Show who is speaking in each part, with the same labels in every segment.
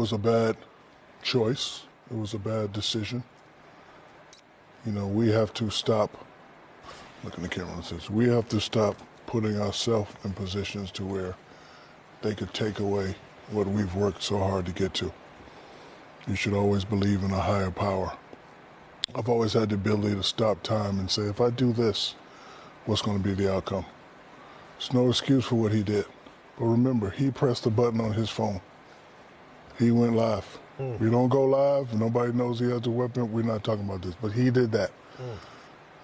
Speaker 1: was a bad choice. It was a bad decision. You know, we have to stop, look in the camera and says, we have to stop putting ourselves in positions to where they could take away what we've worked so hard to get to. You should always believe in a higher power. I've always had the ability to stop time and say, if I do this, what's going to be the outcome? There's no excuse for what he did. But remember, he pressed the button on his phone. He went live. We don't go live. Nobody knows he has a weapon. We're not talking about this. But he did that.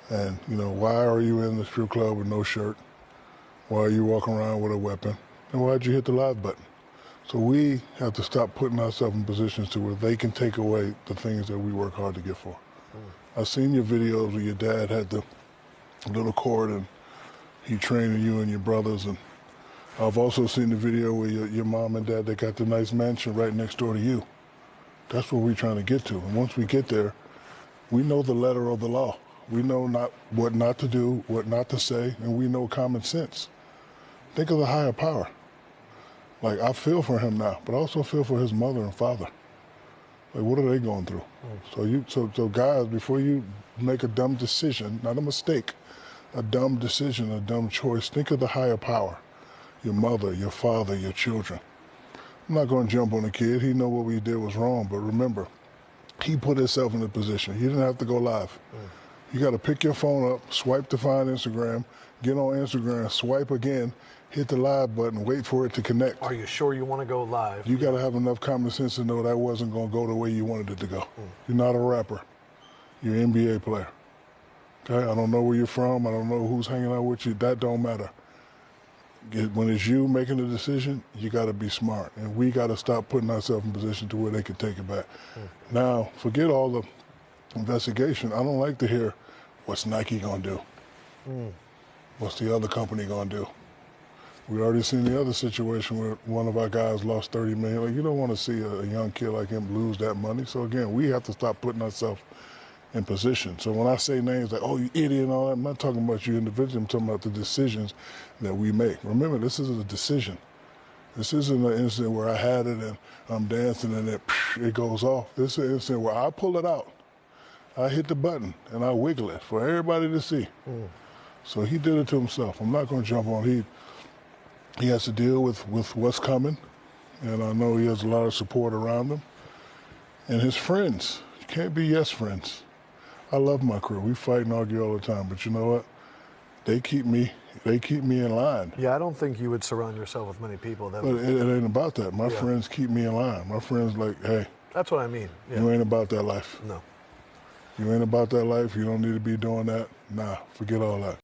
Speaker 1: And, you know, why are you in the strip club with no shirt? Why are you walking around with a weapon? And why'd you hit the live button? So we have to stop putting ourselves in positions to where they can take away the things that we work hard to get for. I've seen your videos where your dad had the little cord and he training you and your brothers. And I've also seen the video where your mom and dad, they got the nice mansion right next door to you. That's what we're trying to get to. And once we get there, we know the letter of the law. We know what not to do, what not to say, and we know common sense. Think of the higher power. Like, I feel for him now, but I also feel for his mother and father. Like, what are they going through? So guys, before you make a dumb decision, not a mistake, a dumb decision, a dumb choice, think of the higher power. Your mother, your father, your children. I'm not going to jump on the kid. He know what we did was wrong, but remember, he put himself in a position. He didn't have to go live. You got to pick your phone up, swipe to find Instagram, get on Instagram, swipe again, hit the live button, wait for it to connect.
Speaker 2: Are you sure you want to go live?
Speaker 1: You got to have enough common sense to know that wasn't going to go the way you wanted it to go. You're not a rapper. You're an NBA player. Okay? I don't know where you're from. I don't know who's hanging out with you. That don't matter. When it's you making the decision, you got to be smart. And we got to stop putting ourselves in position to where they can take it back. Now, forget all the investigation. I don't like to hear, what's Nike going to do? What's the other company going to do? We already seen the other situation where one of our guys lost $30 million. Like, you don't want to see a young kid like him lose that money. So again, we have to stop putting ourselves in position. So when I say names like, oh, you idiot and all that, I'm not talking about you individually. I'm talking about the decisions that we make. Remember, this is a decision. This isn't an incident where I had it and I'm dancing and it goes off. This is an incident where I pull it out. I hit the button and I wiggle it for everybody to see. So he did it to himself. I'm not going to jump on. He has to deal with what's coming, and I know he has a lot of support around him. And his friends, you can't be yes friends. I love my crew. We fight and argue all the time, but you know what? They keep me in line.
Speaker 2: Yeah, I don't think you would surround yourself with many people that.
Speaker 1: But it ain't about that. My friends keep me in line. My friends like, hey.
Speaker 2: That's what I mean. Yeah.
Speaker 1: You ain't about that life.
Speaker 2: No.
Speaker 1: You ain't about that life. You don't need to be doing that. Nah, forget all that.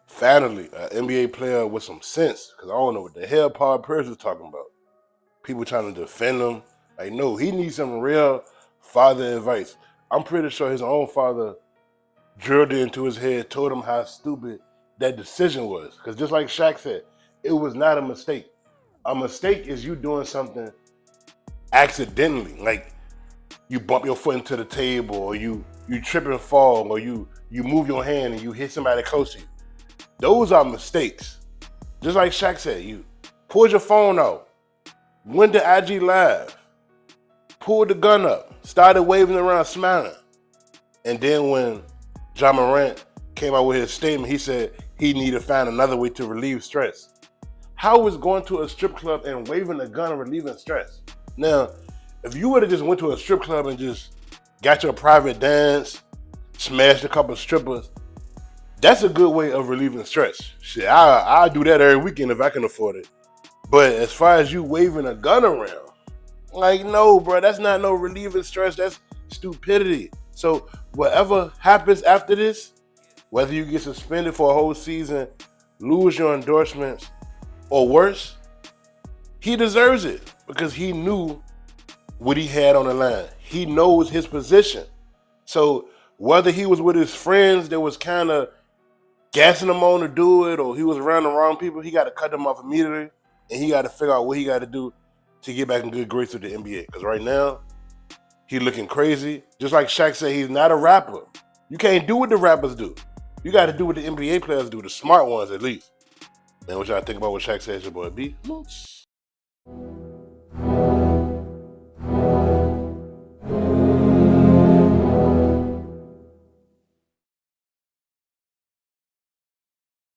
Speaker 3: Finally, an NBA player with some sense, because I don't know what the hell Paul Pierce was talking about. People trying to defend him. Like, no, he needs some real father advice. I'm pretty sure his own father drilled it into his head, told him how stupid that decision was. Because just like Shaq said, it was not a mistake. A mistake is you doing something accidentally. Like, you bump your foot into the table, or you trip and fall, or you move your hand and you hit somebody close to you. Those are mistakes. Just like Shaq said, you pulled your phone out, went to IG Live, pulled the gun up, started waving around, smiling. And then when John Morant came out with his statement, he said he needed to find another way to relieve stress. How is going to a strip club and waving a gun relieving stress? Now, if you would have just went to a strip club and just got your private dance, smashed a couple of strippers, that's a good way of relieving stress. Shit, I'll do that every weekend if I can afford it. But as far as you waving a gun around, like, no, bro, that's not no relieving stress. That's stupidity. So whatever happens after this, whether you get suspended for a whole season, lose your endorsements, or worse, he deserves it because he knew what he had on the line. He knows his position. So whether he was with his friends that was kind of gassing him on to do it, or he was around the wrong people, he got to cut them off immediately, and he got to figure out what he got to do to get back in good grace with the NBA. Because right now, he looking crazy. Just like Shaq said, he's not a rapper. You can't do what the rappers do. You got to do what the NBA players do, the smart ones at least. Man, what y'all think about what Shaq said? Your boy B.